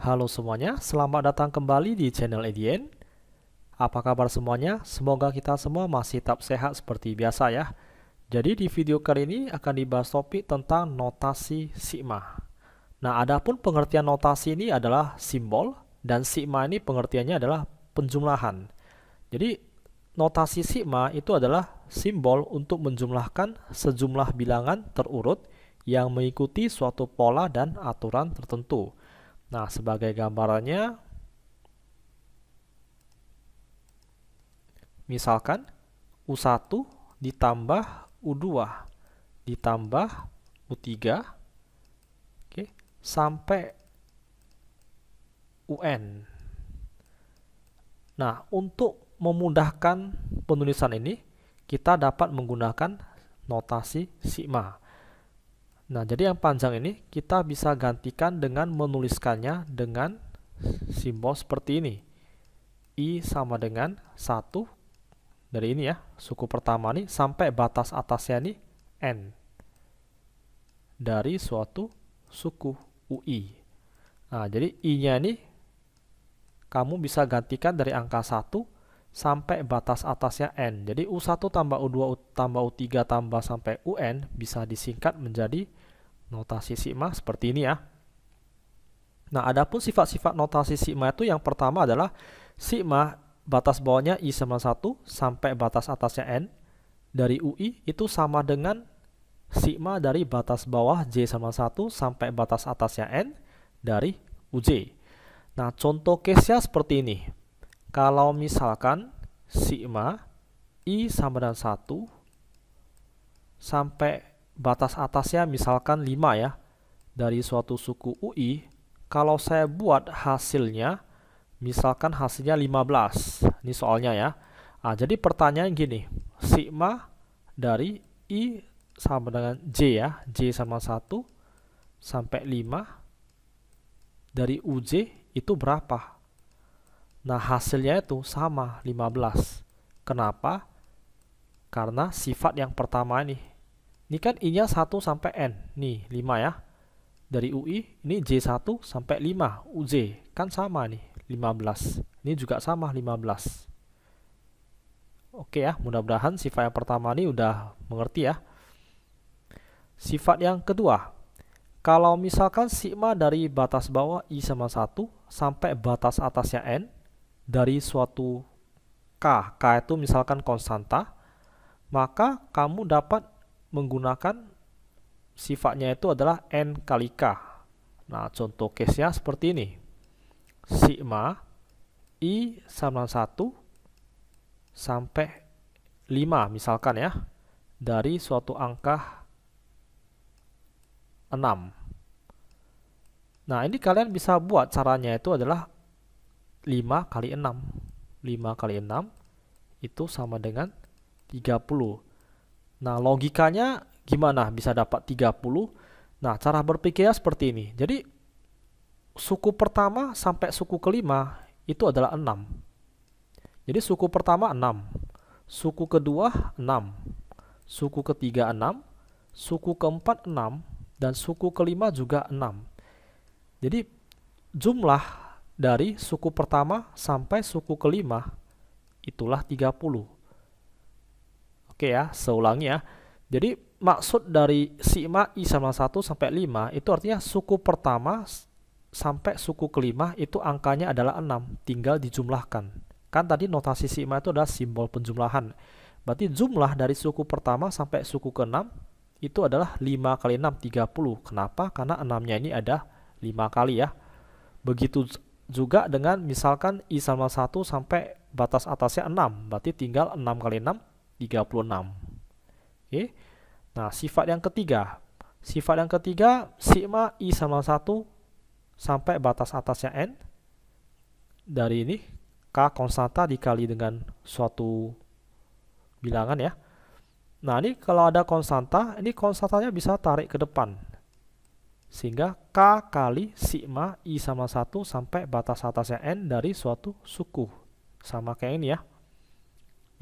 Halo semuanya, selamat datang kembali di channel EDN. Apa kabar semuanya? Semoga kita semua masih tetap sehat seperti biasa ya. Jadi di video kali ini akan dibahas topik tentang notasi sigma. Nah, adapun pengertian notasi ini adalah simbol dan sigma ini pengertiannya adalah penjumlahan. Jadi notasi sigma itu adalah simbol untuk menjumlahkan sejumlah bilangan terurut yang mengikuti suatu pola dan aturan tertentu. Nah, sebagai gambarannya, misalkan U1 ditambah U2 ditambah U3, oke, sampai UN. Nah, untuk memudahkan penulisan ini, kita dapat menggunakan notasi sigma. Nah, jadi yang panjang ini kita bisa gantikan dengan menuliskannya dengan simbol seperti ini. I sama dengan 1 dari ini ya, suku pertama nih, sampai batas atasnya nih N dari suatu suku UI. Nah, jadi I-nya ini kamu bisa gantikan dari angka 1 sampai batas atasnya N. Jadi U1 tambah U2 tambah U3 tambah sampai UN bisa disingkat menjadi notasi sigma seperti ini ya. Nah, adapun sifat-sifat notasi sigma itu yang pertama adalah sigma batas bawahnya I sama 1 sampai batas atasnya N dari UI itu sama dengan sigma dari batas bawah J sama 1 sampai batas atasnya N dari UJ. Nah, contoh case-nya seperti ini. Kalau misalkan sigma I sama dengan 1 sampai batas atasnya misalkan 5 ya, dari suatu suku UI, kalau saya buat hasilnya, misalkan hasilnya 15, ini soalnya ya. Nah, jadi pertanyaan gini, sigma dari I sama dengan J ya, J sama 1 sampai 5 dari UJ itu berapa? Nah, hasilnya itu sama 15. Kenapa? Karena sifat yang pertama ini kan I-nya 1 sampai N. Nih, 5 ya. Dari UI, ini J1 sampai 5. UJ, kan sama nih, 15. Ini juga sama, 15. Oke ya, mudah-mudahan sifat yang pertama ini udah mengerti ya. Sifat yang kedua, kalau misalkan sigma dari batas bawah I sama 1 sampai batas atasnya N dari suatu K itu misalkan konstanta, maka kamu dapat menggunakan sifatnya itu adalah N kali K. Nah, contoh case-nya seperti ini. Sigma I sama 1 sampai 5 misalkan ya, dari suatu angka 6. Nah, ini kalian bisa buat caranya itu adalah 5 kali 6. 5 kali 6 itu sama dengan 30. Nah, logikanya gimana bisa dapat 30? Nah, cara berpikirnya seperti ini. Jadi, suku pertama sampai suku kelima itu adalah 6. Jadi, suku pertama 6. Suku kedua 6. Suku ketiga 6. Suku keempat 6. Dan suku kelima juga 6. Jadi, jumlah dari suku pertama sampai suku kelima itulah 30. Oke ya, seulangi ya. Jadi maksud dari sigma I sama 1 sampai 5 itu artinya suku pertama sampai suku kelima itu angkanya adalah 6, tinggal dijumlahkan. Kan tadi notasi sigma itu adalah simbol penjumlahan. Berarti jumlah dari suku pertama sampai suku ke-6 itu adalah 5 kali 6, 30. Kenapa? Karena 6-nya ini ada 5 kali ya. Begitu juga dengan misalkan I sama 1 sampai batas atasnya 6, berarti tinggal 6 kali 6, 36. Oke. Nah, sifat yang ketiga. Sifat yang ketiga, sigma I sama 1 sampai batas atasnya N. Dari ini, K konstanta dikali dengan suatu bilangan ya. Nah, ini kalau ada konstanta, ini konstantanya bisa tarik ke depan. Sehingga K kali sigma I sama 1 sampai batas atasnya N dari suatu suku. Sama kayak ini ya.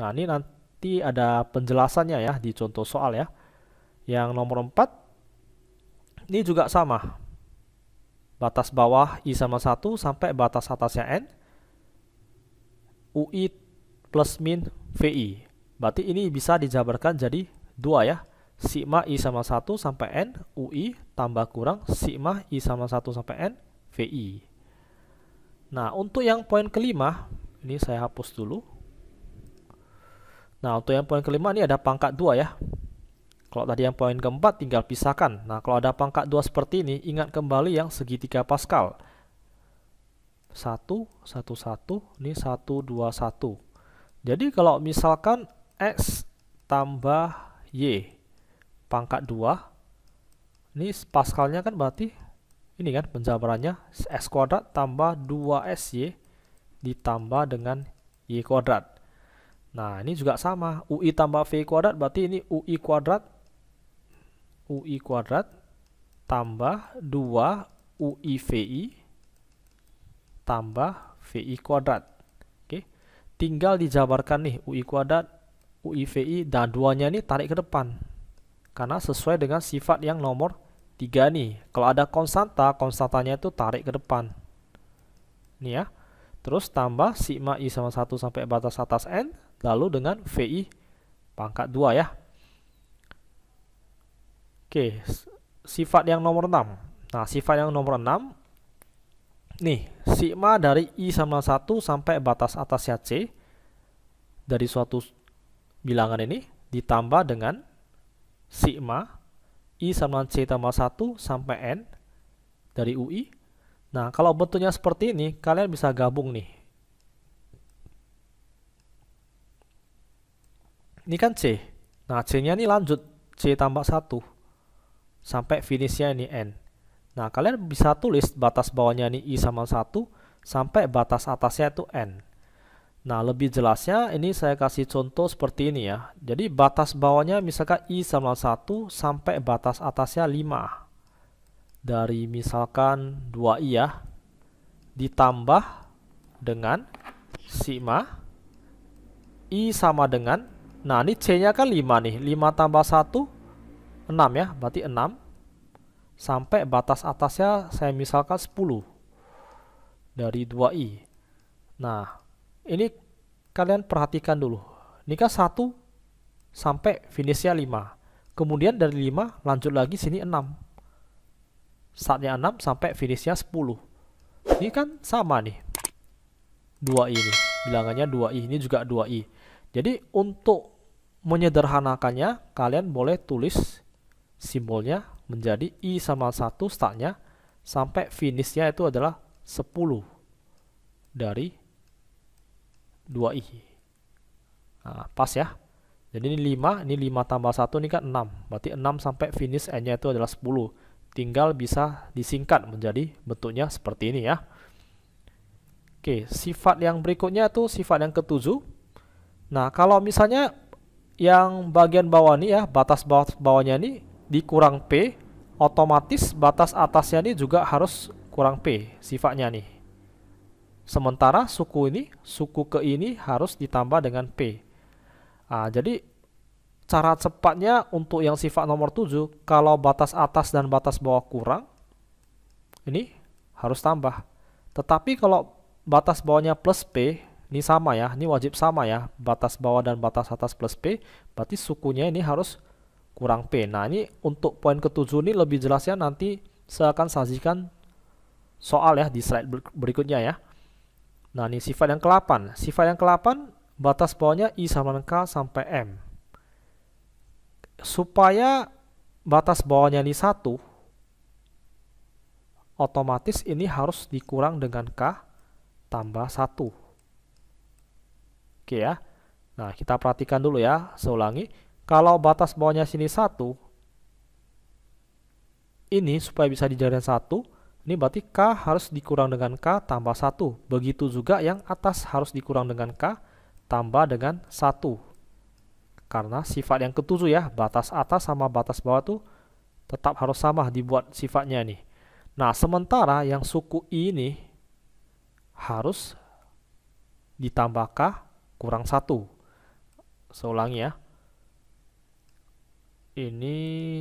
Nah, ini nanti ada penjelasannya ya di contoh soal ya. Yang nomor 4, ini juga sama. Batas bawah I sama 1 sampai batas atasnya N. UI plus min VI. Berarti ini bisa dijabarkan jadi 2 ya. Sigma I sama 1 sampai N UI tambah kurang sigma I sama 1 sampai N VI. Nah, untuk yang poin kelima, ini saya hapus dulu. Nah, untuk yang poin kelima ini ada pangkat 2 ya. Kalau tadi yang poin keempat tinggal pisahkan. Nah, kalau ada pangkat 2 seperti ini, ingat kembali yang segitiga Pascal. 1, 1, 1, ini 1, 2, 1. Jadi kalau misalkan X tambah Y pangkat 2, ini Pascalnya kan berarti ini kan penjabarannya X kuadrat tambah 2XY ditambah dengan Y kuadrat. Nah, ini juga sama. UI tambah V kuadrat berarti ini UI kuadrat tambah 2 UI VI tambah VI kuadrat. Oke. Tinggal dijabarkan nih UI kuadrat, UI VI dan duanya ini tarik ke depan. Karena sesuai dengan sifat yang nomor 3 nih. Kalau ada konstanta, konstantanya itu tarik ke depan. Ini ya. Terus tambah sigma I sama 1 sampai batas atas N, lalu dengan VI pangkat 2 ya. Oke, sifat yang nomor 6. Nah, sifat yang nomor 6, nih, sigma dari I sama 1 sampai batas atasnya C dari suatu bilangan ini ditambah dengan sigma I sama C tambah 1 sampai N dari UI. Nah, kalau bentuknya seperti ini, kalian bisa gabung nih. Ini kan C. Nah, C-nya ini lanjut. C tambah 1. Sampai finishnya ini N. Nah, kalian bisa tulis batas bawahnya ini I sama 1 sampai batas atasnya itu N. Nah, lebih jelasnya ini saya kasih contoh seperti ini ya. Jadi batas bawahnya misalkan I sama 1 sampai batas atasnya 5. Dari misalkan 2I ya. Ditambah dengan sigma I sama dengan, nah ini C-nya kan 5 nih. 5 tambah 1, 6 ya. Berarti 6. Sampai batas atasnya saya misalkan 10 dari 2i. Nah, ini kalian perhatikan dulu. Ini kan 1 sampai finishnya 5. Kemudian dari 5 lanjut lagi sini 6. Startnya 6 sampai finishnya 10. Ini kan sama nih. 2i ini. Bilangannya 2i. Ini juga 2i. Jadi untuk menyederhanakannya, kalian boleh tulis simbolnya menjadi I sama 1 startnya sampai finishnya itu adalah 10 dari 2i. Nah, pas ya. Jadi ini 5, ini 5 tambah 1 ini kan 6. Berarti 6 sampai finish N-nya itu adalah 10. Tinggal bisa disingkat menjadi bentuknya seperti ini ya. Oke, sifat yang berikutnya itu sifat yang ke-7. Nah, kalau misalnya yang bagian bawah ini ya, batas bawahnya ini dikurang P, otomatis batas atasnya ini juga harus kurang P sifatnya nih. Sementara suku ke ini harus ditambah dengan P. Nah, jadi cara cepatnya untuk yang sifat nomor 7, kalau batas atas dan batas bawah kurang, ini harus tambah. Tetapi kalau batas bawahnya plus P, ini sama ya, ini wajib sama ya, batas bawah dan batas atas plus P, berarti sukunya ini harus kurang P. Nah, ini untuk poin ke-7 ini lebih jelasnya nanti saya akan sajikan soal ya di slide berikutnya ya. Nah, ini sifat yang ke-8. Sifat yang ke-8, batas bawahnya I sama dengan K sampai M. Supaya batas bawahnya ini 1, otomatis ini harus dikurang dengan K tambah 1. Oke ya. Nah, kita perhatikan dulu ya, saya ulangi. Kalau batas bawahnya sini 1, ini supaya bisa dijadikan 1, ini berarti K harus dikurang dengan K tambah 1. Begitu juga yang atas harus dikurang dengan K tambah dengan 1. Karena sifat yang ketujuh ya, batas atas sama batas bawah tuh tetap harus sama dibuat sifatnya nih. Nah, sementara yang suku I ini harus ditambah K kurang 1. Saya ulangi ya. Ini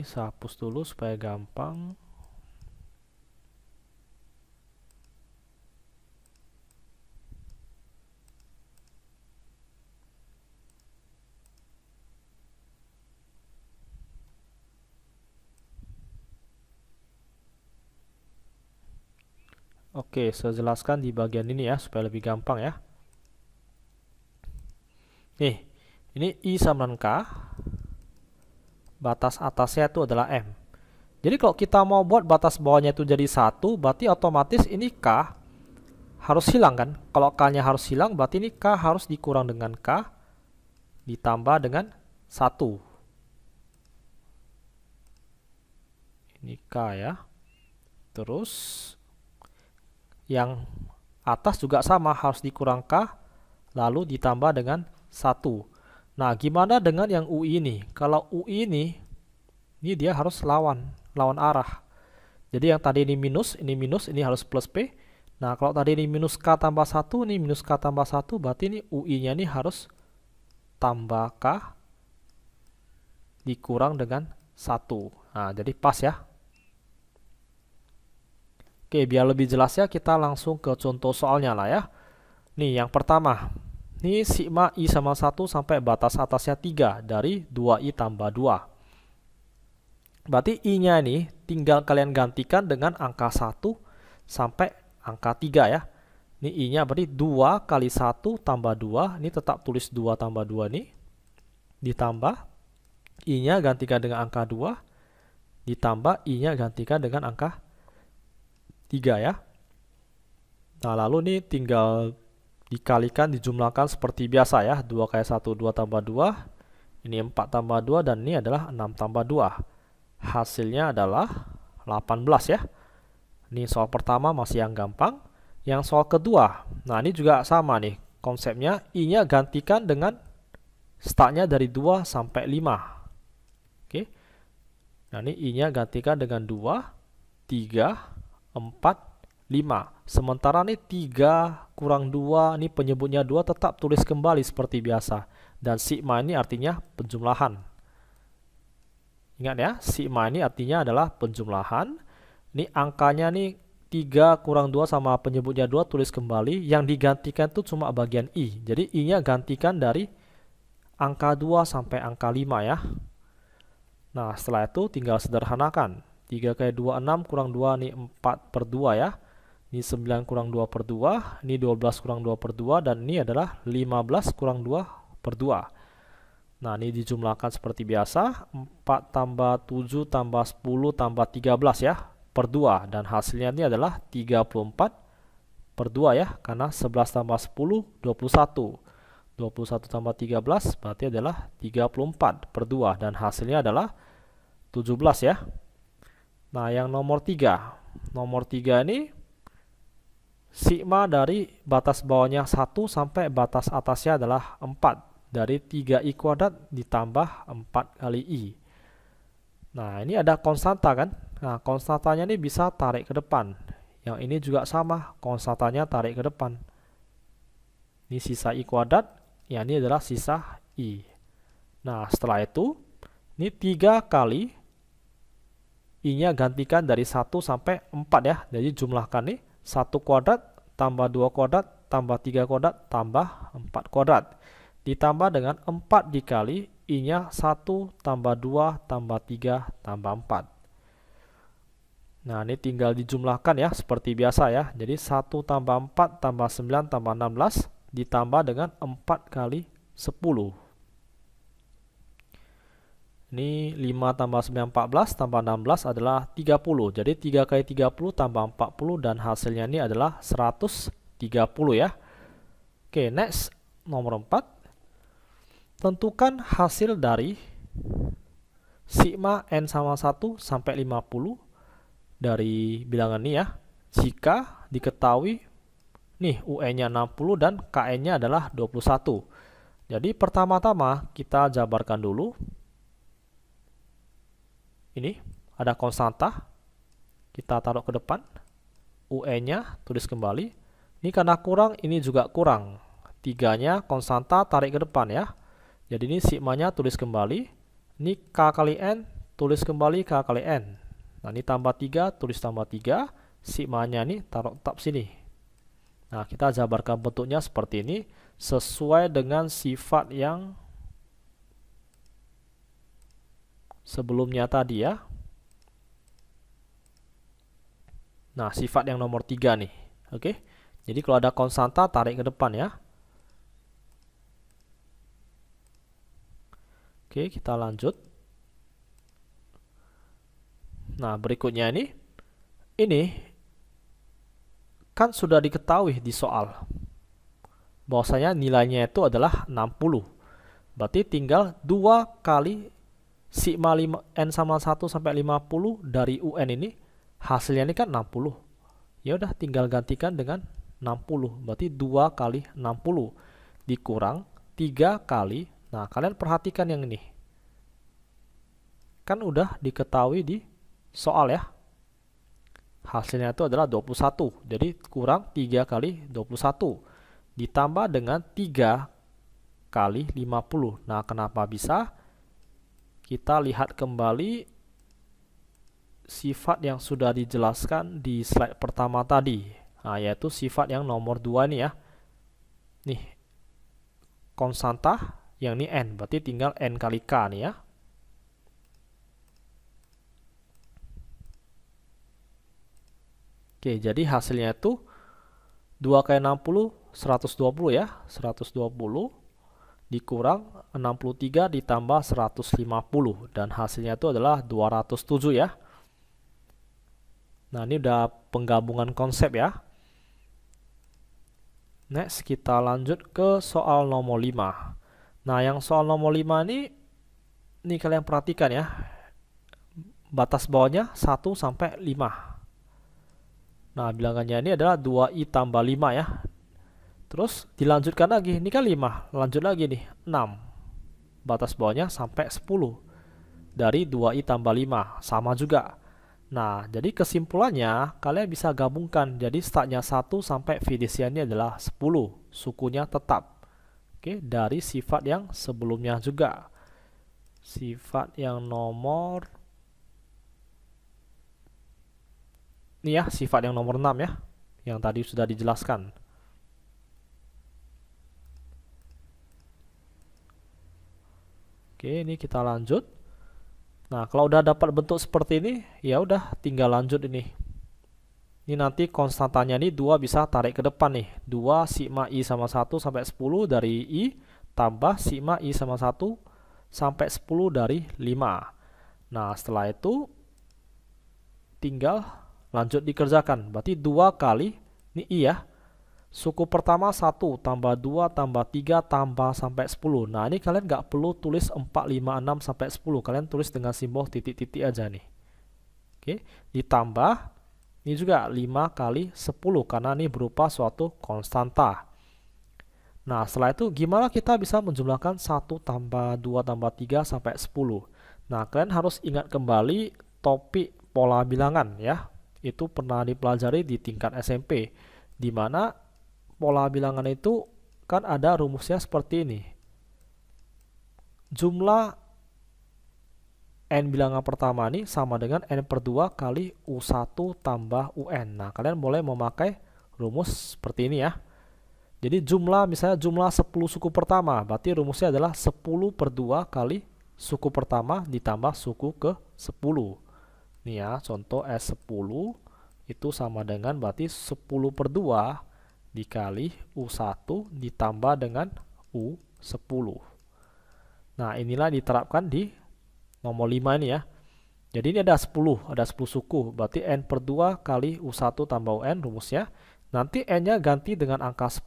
saya hapus dulu supaya gampang. Oke, saya jelaskan di bagian ini ya, supaya lebih gampang ya. Nih, ini I sama dengan K. Batas atasnya itu adalah M. Jadi kalau kita mau buat batas bawahnya itu jadi 1, berarti otomatis ini K harus hilang kan? Kalau K-nya harus hilang, berarti ini K harus dikurang dengan K ditambah dengan 1. Ini K ya. Terus yang atas juga sama, harus dikurang K lalu ditambah dengan 1. Nah, gimana dengan yang UI ini? Kalau UI ini dia harus lawan arah. Jadi yang tadi ini minus, ini harus plus P. Nah, kalau tadi ini minus K tambah 1, ini minus K tambah 1, berarti ini UI-nya ini harus tambah K dikurang dengan 1. Nah, jadi pas ya. Oke, biar lebih jelas ya, kita langsung ke contoh soalnya lah ya. Nih, yang pertama. Ini sigma I sama 1 sampai batas atasnya 3 dari 2I tambah 2. Berarti I-nya ini tinggal kalian gantikan dengan angka 1 sampai angka 3 ya. Ini I-nya berarti 2 kali 1 tambah 2. Ini tetap tulis 2 tambah 2 nih. Ditambah I-nya gantikan dengan angka 2. Ditambah I-nya gantikan dengan angka 3 ya. Nah, lalu ini tinggal dikalikan, dijumlahkan seperti biasa ya. 2 kali 1, 2 tambah 2. Ini 4 tambah 2 dan ini adalah 6 tambah 2. Hasilnya adalah 18 ya. Ini soal pertama masih yang gampang. Yang soal kedua, nah ini juga sama nih konsepnya. I-nya gantikan dengan startnya dari 2 sampai 5. Oke. Nah ini I-nya gantikan dengan 2, 3, 4, 5. Sementara nih 3 kurang 2, ini penyebutnya 2, tetap tulis kembali seperti biasa. Dan sigma ini artinya penjumlahan. Ingat ya, sigma ini artinya adalah penjumlahan. Ini angkanya nih 3 kurang 2 sama penyebutnya 2, tulis kembali. Yang digantikan itu cuma bagian I. Jadi I-nya gantikan dari angka 2 sampai angka 5 ya. Nah, setelah itu tinggal sederhanakan. 3 kali 2, 6 kurang 2, ini 4 per 2 ya. Ini 9 kurang 2 per 2, ini 12 kurang 2 per 2, dan ini adalah 15 kurang 2 per 2. Nah, ini dijumlahkan seperti biasa, 4 tambah 7 tambah 10 tambah 13 ya, per 2. Dan hasilnya ini adalah 34 per 2 ya, karena 11 tambah 10, 21. 21 tambah 13 berarti adalah 34 per 2, dan hasilnya adalah 17 ya. Nah, yang nomor 3. Nomor 3 ini sigma dari batas bawahnya 1 sampai batas atasnya adalah 4. Dari 3I kuadrat ditambah 4 kali I. Nah, ini ada konstanta kan? Nah, konstantanya ini bisa tarik ke depan. Yang ini juga sama, konstantanya tarik ke depan. Ini sisa I kuadrat, yang ini adalah sisa I. Nah, setelah itu, ini 3 kali I-nya gantikan dari 1 sampai 4 ya. Jadi jumlahkan nih, 1 kuadrat tambah 2 kuadrat tambah 3 kuadrat tambah 4 kuadrat. Ditambah dengan 4 dikali I-nya 1 tambah 2 tambah 3 tambah 4. Nah, ini tinggal dijumlahkan ya, seperti biasa ya. Jadi 1 tambah 4 tambah 9 tambah 16 ditambah dengan 4 kali 10. Ini 5 tambah 9, 14 tambah 16 adalah 30. Jadi 3 kali 30 tambah 40 dan hasilnya ini adalah 130 ya. Oke, next. Nomor 4. Tentukan hasil dari sigma N sama 1 sampai 50 dari bilangan ini ya. Jika diketahui nih UN-nya 60 dan KN-nya adalah 21. Jadi pertama-tama kita jabarkan dulu. Ini ada konstanta, kita taruh ke depan. UN-nya tulis kembali. Ini karena kurang, ini juga kurang. 3-nya konstanta tarik ke depan ya. Jadi ini sigmanya tulis kembali. Ini K kali N, tulis kembali K kali N. Nah ini tambah 3, tulis tambah 3. Sigmanya ini taruh tetap sini. Nah kita jabarkan bentuknya seperti ini, sesuai dengan sifat yang sebelumnya tadi ya. Nah sifat yang nomor 3 nih. Oke. Jadi kalau ada konstanta tarik ke depan ya. Oke, kita lanjut. Nah, berikutnya ini kan sudah diketahui di soal bahwasanya nilainya itu adalah 60. Berarti tinggal 2 kali sigma N sama 1 sampai 50 dari UN ini, hasilnya ini kan 60. Ya udah tinggal gantikan dengan 60. Berarti 2 kali 60 dikurang 3 kali. Nah, kalian perhatikan yang ini. Kan udah diketahui di soal ya. Hasilnya itu adalah 21. Jadi kurang 3 kali 21 ditambah dengan 3 kali 50. Nah, kenapa bisa? Kita lihat kembali sifat yang sudah dijelaskan di slide pertama tadi. Nah, yaitu sifat yang nomor 2 ini ya. Nih, konstanta yang ini N, berarti tinggal N kali K nih ya. Oke, jadi hasilnya itu 2 kali 60, 120 ya. 120 dikurang 63 ditambah 150. Dan hasilnya itu adalah 207 ya. Nah, ini udah penggabungan konsep ya. Next, kita lanjut ke soal nomor 5. Nah, yang soal nomor 5 ini kalian perhatikan ya. Batas bawahnya 1 sampai 5. Nah, bilangannya ini adalah 2i tambah 5 ya. Terus dilanjutkan lagi, ini kan 5, lanjut lagi nih, 6. Batas bawahnya sampai 10. Dari 2i tambah 5, sama juga. Nah, jadi kesimpulannya kalian bisa gabungkan. Jadi startnya 1 sampai finishnya adalah 10. Sukunya tetap. Oke, dari sifat yang sebelumnya juga. Sifat yang nomor ini ya, sifat yang nomor 6 ya, yang tadi sudah dijelaskan. Oke, ini kita lanjut. Nah, kalau udah dapat bentuk seperti ini, ya udah tinggal lanjut ini. Ini nanti konstantanya ini 2 bisa tarik ke depan nih. 2 sigma I sama 1 sampai 10 dari I tambah sigma I sama 1 sampai 10 dari 5. Nah, setelah itu tinggal lanjut dikerjakan. Berarti 2 kali ini I ya. Suku pertama 1 tambah 2 tambah 3 tambah sampai 10. Nah, ini kalian nggak perlu tulis 4, 5, 6 sampai 10. Kalian tulis dengan simbol titik-titik aja nih. Oke, ditambah ini juga 5 kali 10 karena ini berupa suatu konstanta. Nah, setelah itu gimana kita bisa menjumlahkan 1 tambah 2 tambah 3 sampai 10. Nah, kalian harus ingat kembali topik pola bilangan ya. Itu pernah dipelajari di tingkat SMP, di mana pola bilangan itu kan ada rumusnya seperti ini. Jumlah N bilangan pertama ini sama dengan N per 2 kali U1 tambah UN. Nah, kalian boleh memakai rumus seperti ini ya. Jadi misalnya jumlah 10 suku pertama, berarti rumusnya adalah 10 per 2 kali suku pertama ditambah suku ke 10. Nih ya, contoh S10 itu sama dengan berarti 10 per 2 dikali U1 ditambah dengan U10. Nah, inilah diterapkan di nomor 5 ini ya. Jadi ini ada 10 suku. Berarti N per 2 kali U1 tambah UN rumusnya. Nanti N-nya ganti dengan angka 10.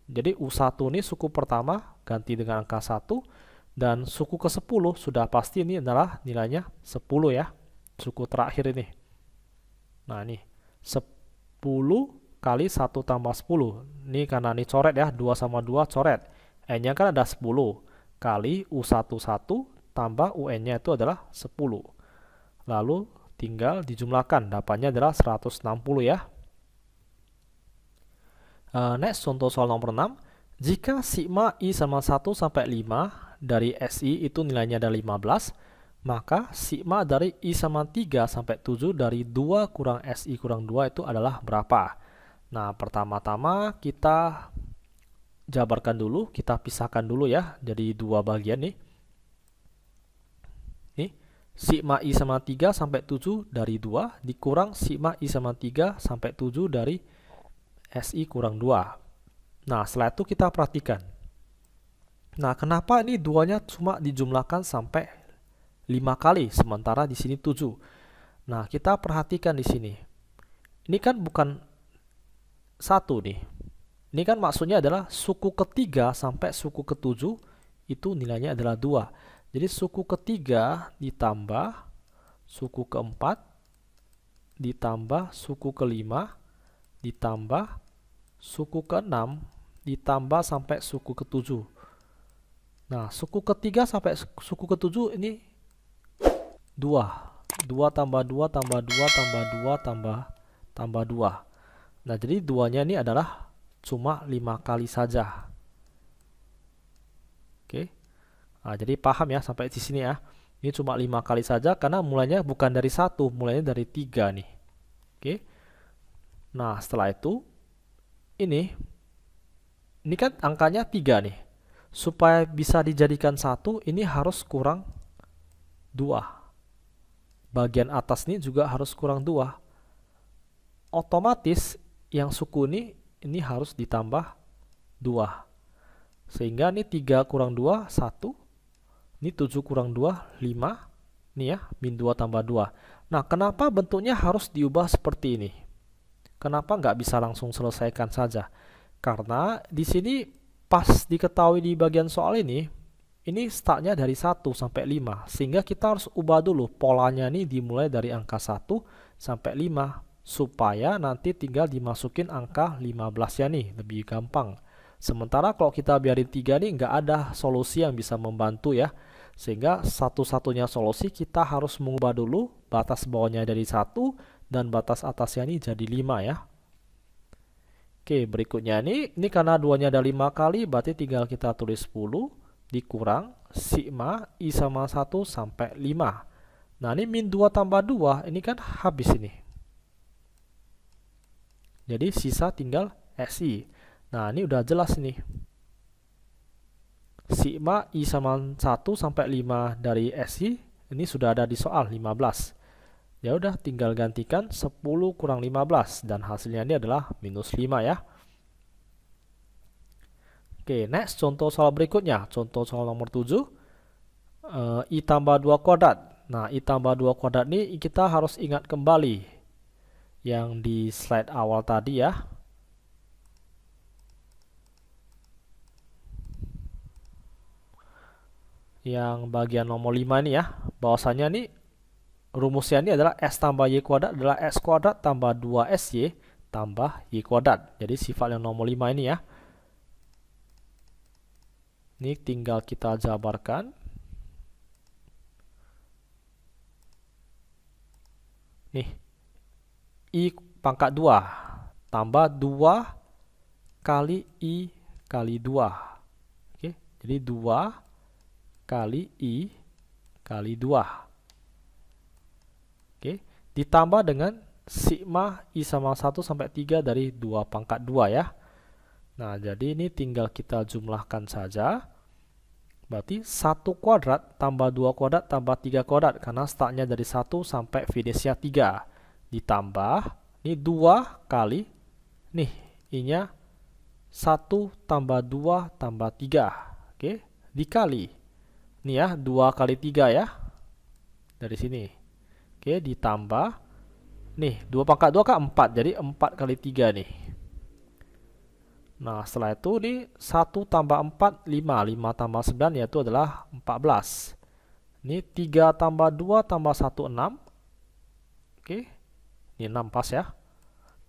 Jadi U1 ini suku pertama ganti dengan angka 1. Dan suku ke-10 sudah pasti ini adalah nilainya 10 ya. Suku terakhir ini. Nah, ini 10 kali 1 tambah 10. Ini karena ini coret ya, 2 sama 2 coret. N-nya kan ada 10 kali U11 tambah UN-nya itu adalah 10. Lalu tinggal dijumlahkan, dapatnya adalah 160 ya. Next, contoh soal nomor 6. Jika sigma I sama 1 sampai 5 dari SI itu nilainya ada 15, maka sigma dari I sama 3 sampai 7 dari 2 kurang SI kurang 2 itu adalah berapa? Nah, pertama-tama kita jabarkan dulu, kita pisahkan dulu ya, jadi dua bagian nih. Nih, sigma I sama 3 sampai 7 dari 2 dikurang sigma I sama 3 sampai 7 dari SI kurang 2. Nah, setelah itu kita perhatikan. Nah, kenapa ini duanya cuma dijumlahkan sampai 5 kali, sementara di sini 7. Nah, kita perhatikan di sini. Ini kan bukan 1 nih. Ini kan maksudnya adalah suku ketiga sampai suku ketujuh itu nilainya adalah 2. Jadi suku ketiga ditambah suku keempat ditambah suku kelima ditambah suku keenam ditambah sampai suku ketujuh. Nah, suku ketiga sampai suku ketujuh ini 2. 2 tambah 2 tambah 2 tambah 2 tambah 2. Nah, jadi duanya ini adalah cuma 5 kali saja. Oke. Nah, jadi paham ya sampai di sini ya. Ini cuma 5 kali saja karena mulainya bukan dari 1, mulainya dari 3 nih. Oke. Nah, setelah itu ini kan angkanya 3 nih. Supaya bisa dijadikan 1, ini harus kurang 2. Bagian atas ini juga harus kurang 2. Otomatis yang suku ini harus ditambah 2. Sehingga ini 3 kurang 2, 1. Ini 7 kurang 2, 5. Ini ya, min 2 tambah 2. Nah, kenapa bentuknya harus diubah seperti ini? Kenapa nggak bisa langsung selesaikan saja? Karena di sini pas diketahui di bagian soal ini startnya dari 1 sampai 5. Sehingga kita harus ubah dulu polanya ini dimulai dari angka 1 sampai 5. Supaya nanti tinggal dimasukin angka 15-nya nih, lebih gampang. Sementara kalau kita biarin 3 nih nggak ada solusi yang bisa membantu ya. Sehingga satu-satunya solusi kita harus mengubah dulu batas bawahnya dari 1 dan batas atasnya ini jadi 5 ya. Oke, berikutnya ini karena duanya ada 5 kali, berarti tinggal kita tulis 10 dikurang sigma I sama 1 sampai 5. Nah, ini min 2 tambah 2, ini kan habis ini. Jadi sisa tinggal SI. Nah, ini udah jelas nih. Sigma I sama 1 sampai 5 dari SI, ini sudah ada di soal 15. Ya udah, tinggal gantikan 10 kurang 15 dan hasilnya ini adalah minus 5 ya. Oke, next contoh soal berikutnya, contoh soal nomor 7. I tambah 2 kuadrat. Nah, I tambah 2 kuadrat ini kita harus ingat kembali yang di slide awal tadi ya. Yang bagian nomor 5 ini ya, bahwasanya nih rumusnya ini adalah S tambah Y kuadrat adalah X kuadrat tambah 2SY tambah Y kuadrat. Jadi sifat yang nomor 5 ini ya. Ini tinggal kita jabarkan. Nih, I pangkat 2 tambah 2 kali I kali 2. Oke, jadi 2 kali I kali 2. Oke, ditambah dengan sigma I sama 1 sampai 3 dari 2 pangkat 2 ya. Nah, jadi ini tinggal kita jumlahkan saja. Berarti 1 kuadrat tambah 2 kuadrat tambah 3 kuadrat. Karena startnya dari 1 sampai finishnya 3. Ditambah, ini 2 kali, nih, I-nya 1 tambah 2 tambah 3. Oke, dikali. Ini ya, 2 kali 3 ya. Dari sini. Oke, ditambah. Nih, 2 pangkat 2 kan 4. Jadi 4 kali 3 nih. Nah, setelah itu nih 1 tambah 4, 5. 5 tambah 9 yaitu adalah 14. Ini 3 tambah 2 tambah 1, 6. Oke, ini 6 pas ya.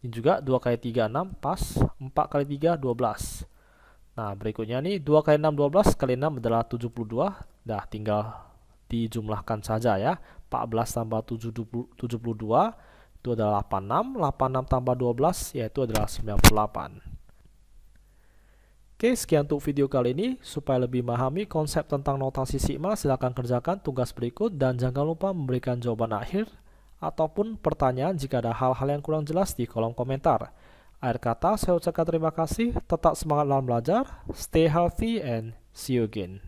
Ini juga 2 kali 3, 6 pas. 4 kali 3, 12. Nah, berikutnya nih 2 kali 6 12 kali 6 adalah 72. Dah tinggal dijumlahkan saja ya. 14 tambah 72 itu adalah 86. 86 tambah 12 yaitu adalah 98. Oke, sekian untuk video kali ini. Supaya lebih memahami konsep tentang notasi sigma, silakan kerjakan tugas berikut dan jangan lupa memberikan jawaban akhir ataupun pertanyaan jika ada hal-hal yang kurang jelas di kolom komentar. Akhir kata, saya ucapkan terima kasih, tetap semangat dalam belajar, stay healthy, and see you again.